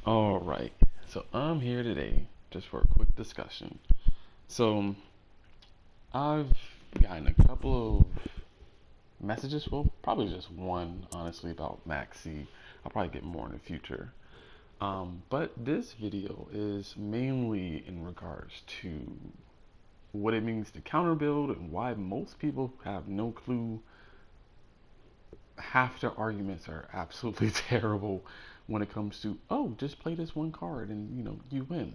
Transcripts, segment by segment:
All right. So I'm here today just for a quick discussion. So I've gotten a couple of messages, well, probably just one, honestly, about Maxi. I'll probably get more in the future. But this video is mainly in regards to what it means to counter build and why most people have no clue. Half their arguments are absolutely terrible when it comes to, oh, just play this one card and you win.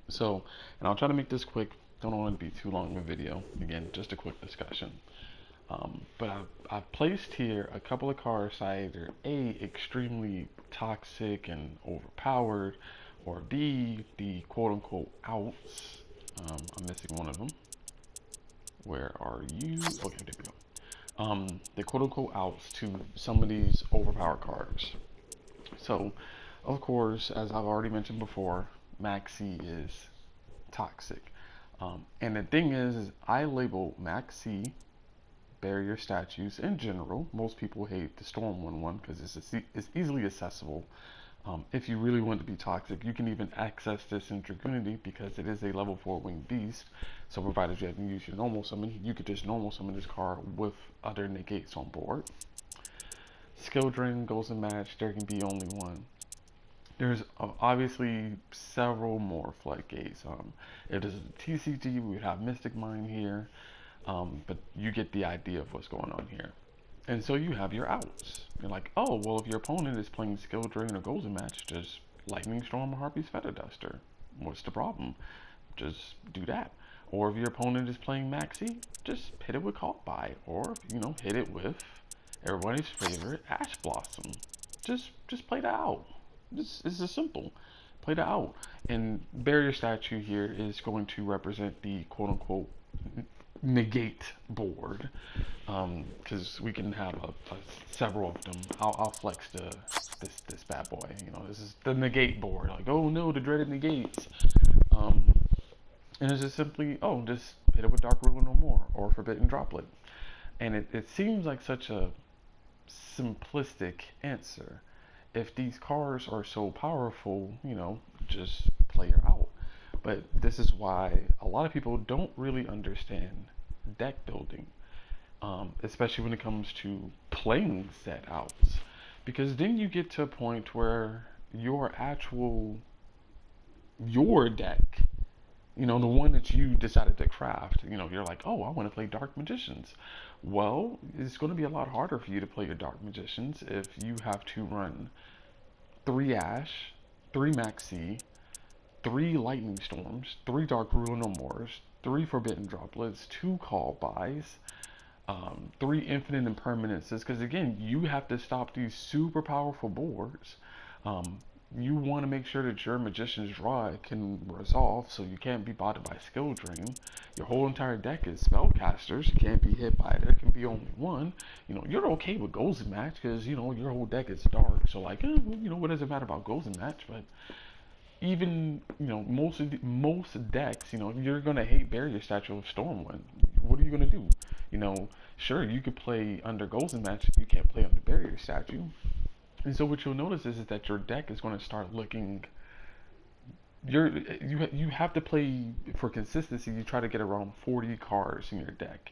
So, and I'll try to make this quick. Don't want it to be too long of a video. Again, just a quick discussion. But I've placed here a couple of cards either A, extremely toxic and overpowered, or B, the quote unquote outs. I'm missing one of them. Where are you? Okay, there we go. The quote unquote outs to some of these overpowered cards. So, of course, as I've already mentioned before, Maxi is toxic. And the thing is I label Maxi barrier statues in general. Most people hate the Storm one because it's easily accessible. If you really want to be toxic, you can even access this in Dragoonity because it is a level 4 winged beast. So provided you haven't used your normal summon, you could just normal summon this card with other negates on board. Skill drain goes in match, there can be only one. There's obviously several more floodgates. If this is a TCG, we would have Mystic Mine here, but you get the idea of what's going on here. And so you have your outs. You're like, oh, well, if your opponent is playing Skill Drain or Golden Match, just Lightning Storm or Harpy's Feather Duster. What's the problem? Just do that. Or if your opponent is playing Maxi, just hit it with Caught By, or hit it with everybody's favorite Ash Blossom. Just play that out. This is simple. Play that out. And barrier statue here is going to represent the quote unquote negate board, because we can have several of them. I'll flex this bad boy. This is the negate board. Like, oh no, the dreaded negates. And it's just simply, oh, just hit it with Dark Ruler no more or Forbidden Droplet. And it seems like such a simplistic answer. If these cards are so powerful, just play her out. But this is why a lot of people don't really understand deck building, especially when it comes to playing set outs. Because then you get to a point where your deck, the one that you decided to craft, you're like, oh, I want to play Dark Magicians. Well, it's going to be a lot harder for you to play your Dark Magicians if you have to run 3 Ash, 3 Maxi, 3 Lightning Storms, 3 Dark Ruler No Mores, 3 Forbidden Droplets, 2 Call Buys, 3 Infinite Impermanences, because again, you have to stop these super powerful boards. You want to make sure that your Magician's Draw can resolve, so you can't be bothered by Skill Drain. Your whole entire deck is Spellcasters, you can't be hit by it, there can be only one. You're okay with Goals in Match, because, your whole deck is dark, so like, what does it matter about Goals in Match, but even most decks, you're gonna hate barrier statue of Stormwind. What are you gonna do? Sure, you could play under Golden Match, you can't play under barrier statue. And so what you'll notice is that your deck is going to start looking. You have to play for consistency. You try to get around 40 cards in your deck,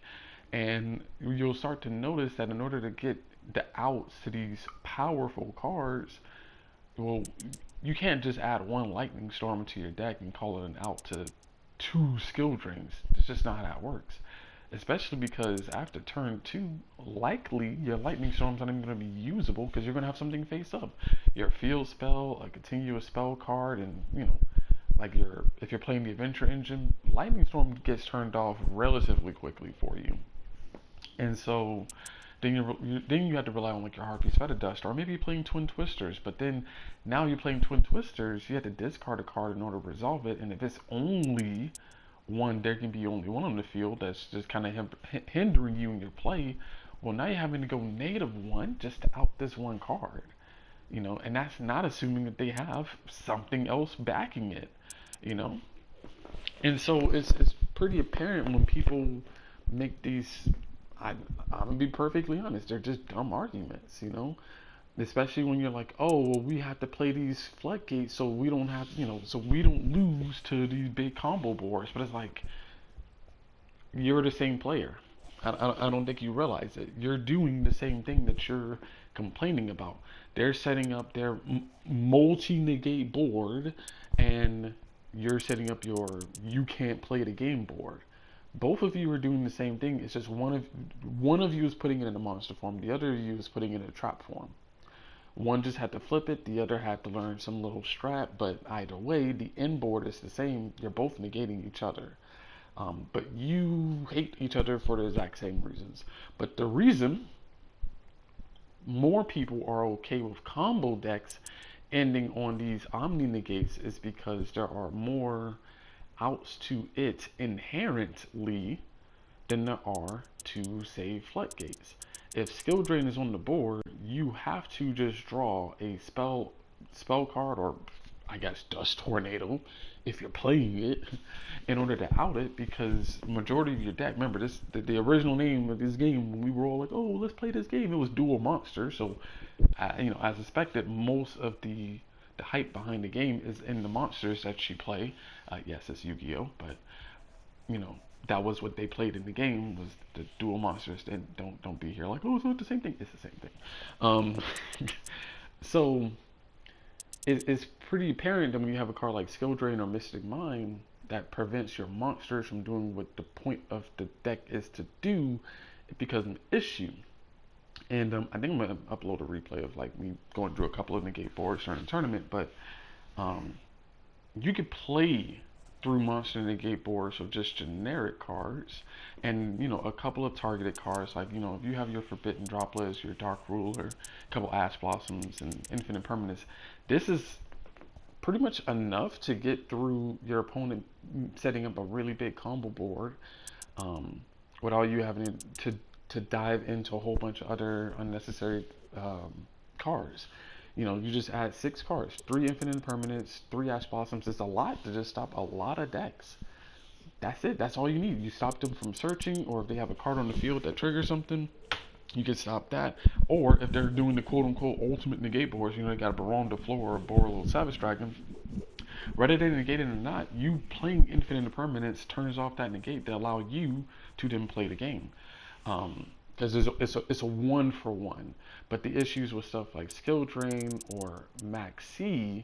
and you'll start to notice that in order to get the outs to these powerful cards, well, you can't just add one Lightning Storm to your deck and call it an out to 2 skill drains. It's just not how that works. Especially because after turn 2, likely your Lightning Storm's not even going to be usable because you're going to have something face up. Your field spell, a continuous spell card, and like if you're playing the Adventure Engine, Lightning Storm gets turned off relatively quickly for you. And so then you have to rely on like your Harpy's Feather Dust, or maybe you're playing Twin Twisters, but then now you're playing Twin Twisters, you have to discard a card in order to resolve it, and if it's only one, there can be only one on the field that's just kind of hindering you in your play. Well, now you're having to go -1 just to out this one card, and that's not assuming that they have something else backing it, you know. And so it's pretty apparent when people make these. I'm gonna be perfectly honest. They're just dumb arguments, Especially when you're like, oh, well, we have to play these floodgates so we don't have, so we don't lose to these big combo boards. But it's like, you're the same player. I don't think you realize it. You're doing the same thing that you're complaining about. They're setting up their multi-negate board, and you're setting up your you can't play the game board. Both of you are doing the same thing. It's just one of you is putting it in a monster form. The other of you is putting it in a trap form. One just had to flip it. The other had to learn some little strat. But either way, the end board is the same. You're both negating each other. But you hate each other for the exact same reasons. But the reason more people are okay with combo decks ending on these omni negates is because there are more outs to it inherently than there are to, say, floodgates. If skill drain is on the board, you have to just draw a spell card, or I guess dust tornado if you're playing it, in order to out it, because majority of your deck, remember this, the original name of this game when we were all like, oh, let's play this game, it was dual monster. So as expected, most of the hype behind the game is in the monsters that you play. Yes, it's Yu-Gi-Oh, but you know that was what they played in the game, was the dual monsters. And don't be here like, oh, so it's the same thing. It's the same thing. Um, so it's pretty apparent that when you have a card like Skill Drain or Mystic Mind that prevents your monsters from doing what the point of the deck is to do, it becomes an issue. And I think I'm gonna upload a replay of like me going through a couple of negate boards during the tournament. But um, you could play through monster negate boards of just generic cards, and a couple of targeted cards, like if you have your Forbidden Droplets, your Dark Ruler, a couple Ash Blossoms, and Infinite Permanence. This is pretty much enough to get through your opponent setting up a really big combo board, without you having to dive into a whole bunch of other unnecessary cards. You just add 6 cards, 3 Infinite Permanents, 3 Ash Blossoms. It's a lot to just stop a lot of decks. That's it. That's all you need. You stop them from searching, or if they have a card on the field that triggers something, you can stop that. Or if they're doing the quote-unquote ultimate negate boards, they got a Baron de Flor or a Boreal Savage Dragon, whether they negate it or not, you playing Infinite Permanence turns off that negate that allow you to then play the game. Because it's a one for one. But the issues with stuff like Skill Drain or Maxi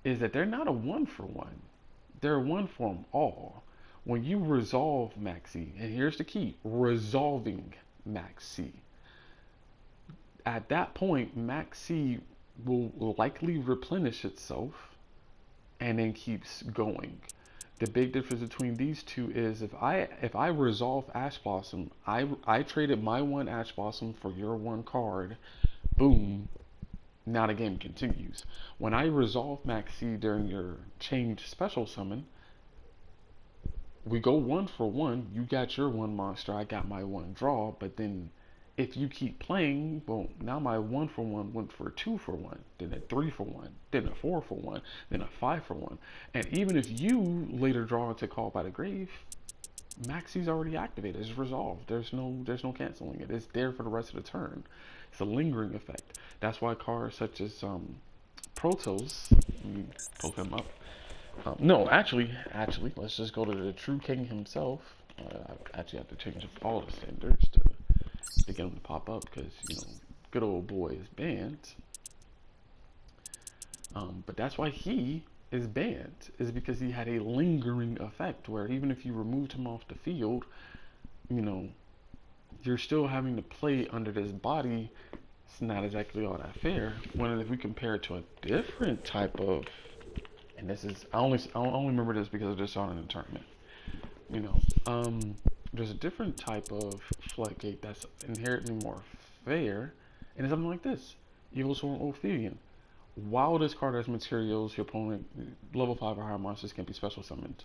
is that they're not a one for one. They're one for them all. When you resolve Maxi, and here's the key, resolving Maxi. At that point, Maxi will likely replenish itself and then keeps going. The big difference between these two is if I resolve Ash Blossom, I traded my 1 Ash Blossom for your 1 card, boom, now the game continues. When I resolve Maxi during your chained special summon, we go 1 for 1. You got your 1 monster, I got my 1 draw, but then if you keep playing, well, now my 1 for 1 went for a 2 for 1, then a 3 for 1, then a 4 for 1, then a 5 for 1. And even if you later draw into Call by the Grave, Maxi's already activated. It's resolved. There's no canceling it. It's there for the rest of the turn. It's a lingering effect. That's why cards such as Protos, let me pull him up. No, actually, let's just go to the true king himself. I actually have to change up all the standards to get him to pop up, because good old boy is banned. But that's why he is banned, is because he had a lingering effect where even if you removed him off the field, you're still having to play under this body. It's not exactly all that fair. When if we compare it to a different type of, and this is I only remember this because I just saw it in the tournament. There's a different type of floodgate that's inherently more fair, and it's something like this: Evil Sworn Ophidian. While this card has materials, your opponent level 5 or higher monsters can be special summoned.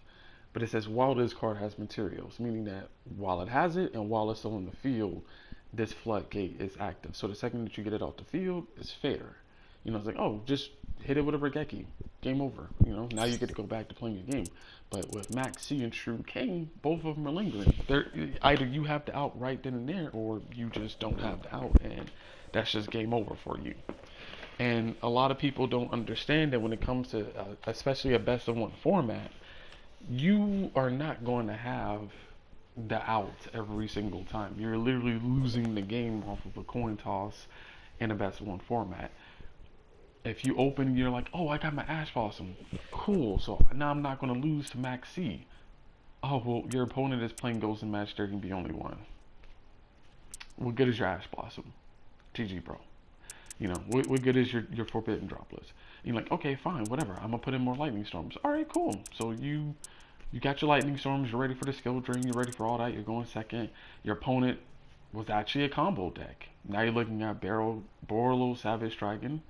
But it says while this card has materials, meaning that while it has it and while it's still in the field, this floodgate is active. So the second that you get it off the field, it's fair. It's like, oh, just hit it with a Regeki. Game over. Now you get to go back to playing your game. But with Max C and True King, both of them are lingering. Either you have the out right then and there, or you just don't have the out, and that's just game over for you. And a lot of people don't understand that when it comes to, especially a best of one format, you are not going to have the outs every single time. You're literally losing the game off of a coin toss in a best of one format. If you open, you're like, oh, I got my Ash Blossom. Cool. So now I'm not going to lose to Max C. Oh, well, your opponent is playing Ghost and Match. There can be only one. What good is your Ash Blossom? GG, bro. What good is your Forbidden Droplets? And you're like, okay, fine, whatever. I'm going to put in more Lightning Storms. All right, cool. So you got your Lightning Storms. You're ready for the skill drain. You're ready for all that. You're going second. Your opponent was actually a combo deck. Now you're looking at Borlo, Savage Dragon,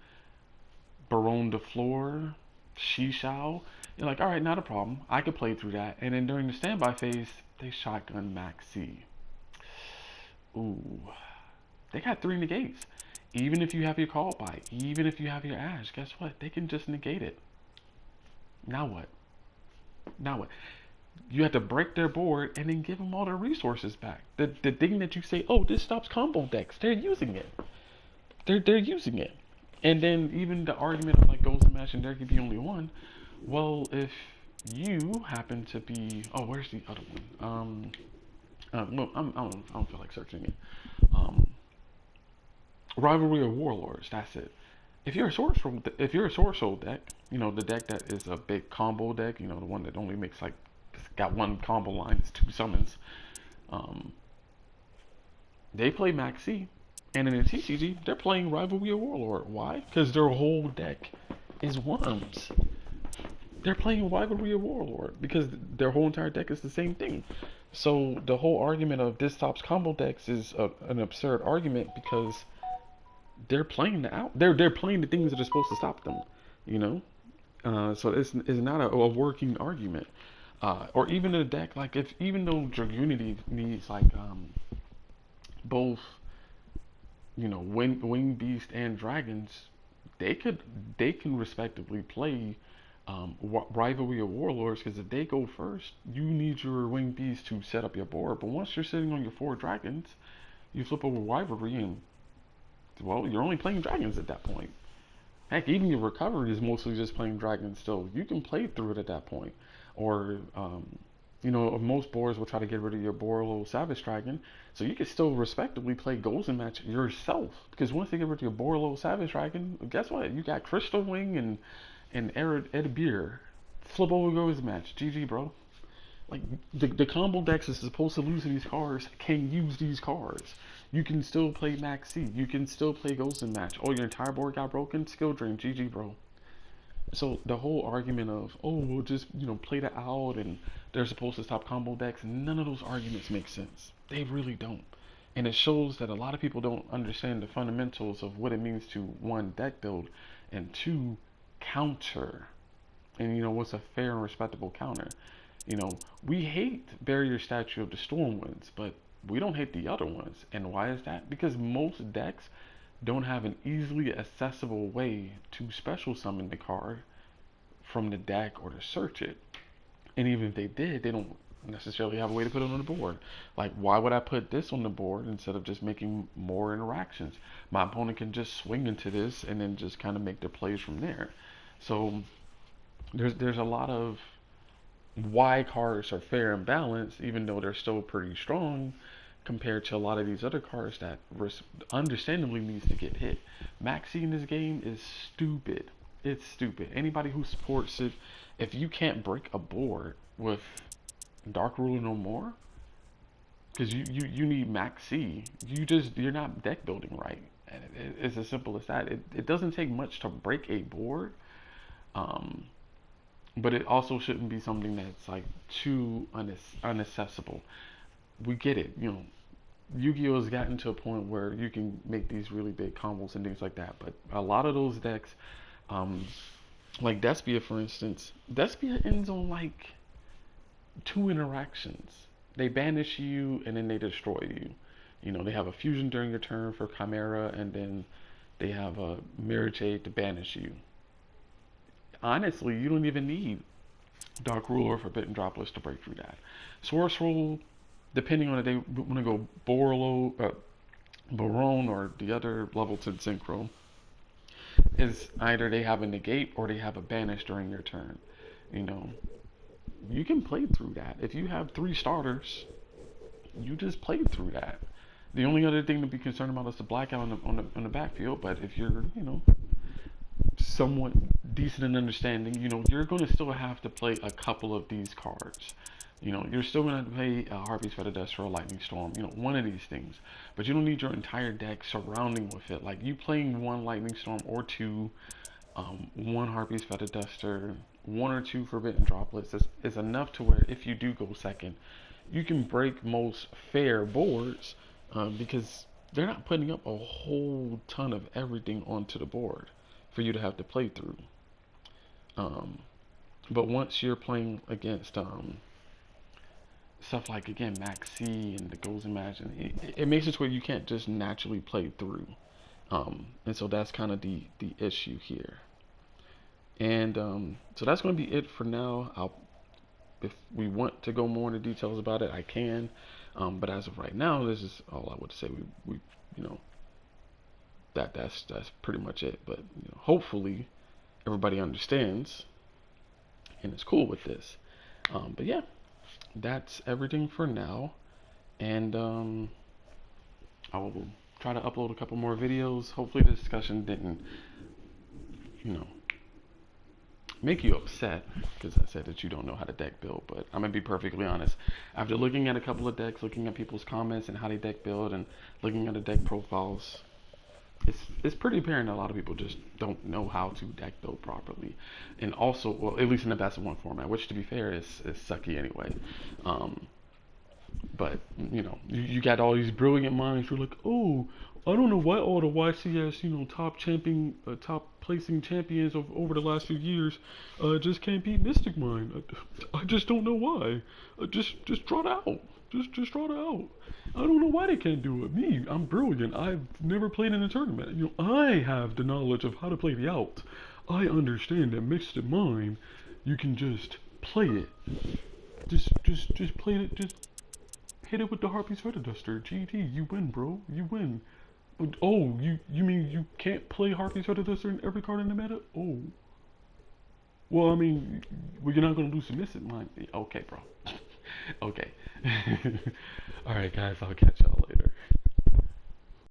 Baron de Fleur, Shishao. You're like, all right, not a problem. I could play through that. And then during the standby phase, they shotgun Max C. Ooh, they got 3 negates. Even if you have your call by, even if you have your Ash, guess what? They can just negate it. Now what? Now what? You have to break their board and then give them all their resources back. The thing that you say, oh, this stops combo decks, they're using it. They're using it. And then even the argument of like Ghost and Match and there could be only one. Well, if you happen to be, oh, where's the other one? Well, I don't feel like searching it. Um, Rivalry of Warlords. That's it. If you're a Sorcerer deck, the deck that is a big combo deck, the one that only makes like got one combo line, it's 2 summons. Um, they play Maxi, and in the TCG, they're playing Rivalry of Warlord. Why? Because their whole deck is worms. They're playing Rivalry of Warlord because their whole entire deck is the same thing. So the whole argument of this stops combo decks is an absurd argument because they're playing the out. They're playing the things that are supposed to stop them. You know. So it's not a working argument. Or even a deck like if even though Dragunity needs like both wing beast and dragons, they can respectively play Rivalry of Warlords because if they go first, you need your wing beast to set up your board. But once you're sitting on your 4 dragons, you flip over Rivalry and well, you're only playing dragons at that point. Heck, even your recovery is mostly just playing dragons still. You can play through it at that point. Or, most boards will try to get rid of your Borlo Savage Dragon. So you can still respectively play Ghost and Match yourself. Because once they get rid of your Borlo Savage Dragon, guess what? You got Crystal Wing and Ed Beer. Flip over Ghost and Match. GG, bro. Like, the combo decks is supposed to lose to these cards can use these cards. You can still play Max C. You can still play Ghost and Match. Oh, your entire board got broken? Skill drain. GG, bro. So the whole argument of, oh, we'll just, play that out and they're supposed to stop combo decks, none of those arguments make sense. They really don't. And it shows that a lot of people don't understand the fundamentals of what it means to, 1, deck build, and 2, counter. And, what's a fair and respectable counter. We hate Barrier Statue of the Stormwinds, but we don't hate the other ones. And why is that? Because most decks don't have an easily accessible way to special summon the card from the deck or to search it. And even if they did, they don't necessarily have a way to put it on the board. Like, why would I put this on the board instead of just making more interactions? My opponent can just swing into this and then just kind of make their plays from there. So there's a lot of why cards are fair and balanced, even though they're still pretty strong compared to a lot of these other cards that understandably needs to get hit. Maxi in this game is stupid. It's stupid. Anybody who supports it, if you can't break a board with Dark Ruler no more, because you need Maxi, you're not deck building right. And it's as simple as that. It doesn't take much to break a board, but it also shouldn't be something that's like too unaccessible. We get it, Yu-Gi-Oh has gotten to a point where you can make these really big combos and things like that, but a lot of those decks, like Despia for instance, Despia ends on like 2 interactions. They banish you and then they destroy you. They have a fusion during your turn for Chimera and then they have a Mirror Jade to banish you. Honestly, you don't even need Dark Ruler or Forbidden Droplets to break through that. Source Rule, depending on if they want to go Baron or the other level 10 Synchro, is either they have a negate or they have a banish during your turn. You know, you can play through that. If you have three starters, you just played through that. The only other thing to be concerned about is the blackout on the backfield. But if you're, somewhat decent in understanding, you're going to still have to play a couple of these cards. You're still going to play a Harpy's Feather Duster or a Lightning Storm, one of these things. But you don't need your entire deck surrounding with it. Like, you playing one Lightning Storm or two, one Harpy's Feather Duster, one or two Forbidden Droplets is enough to where if you do go second, you can break most fair boards, because they're not putting up a whole ton of everything onto the board for you to have to play through. Um, but once you're playing against stuff like, again, Max C and the Goals Imagine, it makes it where you can't just naturally play through. And so that's kind of the issue here. And so that's going to be it for now. If we want to go more into details about it, I can. But as of right now, this is all I would say. We you know, that's pretty much it. But hopefully everybody understands and is cool with this. But yeah, that's everything for now. And I will try to upload a couple more videos. Hopefully the discussion didn't, you know, make you upset because I said that you don't know how to deck build. But I'm gonna be perfectly honest. After looking at a couple of decks, looking at people's comments and how they deck build, and looking at the deck profiles, it's pretty apparent that a lot of people just don't know how to deck build properly. And also, well, at least in the best of one format, which, to be fair, is sucky anyway. But you got all these brilliant minds who are like, oh, I don't know why all the YCS, top placing champions over the last few years, just can't beat Mystic Mind. I just don't know why. Just draw it out. Just draw it out. I don't know why they can't do it. Me, I'm brilliant. I've never played in a tournament. I have the knowledge of how to play the out. I understand that Mystic Mind, you can just play it. Just play it. Just hit it with the Harpy's Feather Duster. GT, you win, bro. You win. Oh, you mean you can't play Harpy's Feather Duster in every card in the meta? Oh. Well, I mean, well, you're not gonna lose Mystic Mind. Okay, bro. Okay. Alright, guys, I'll catch y'all later.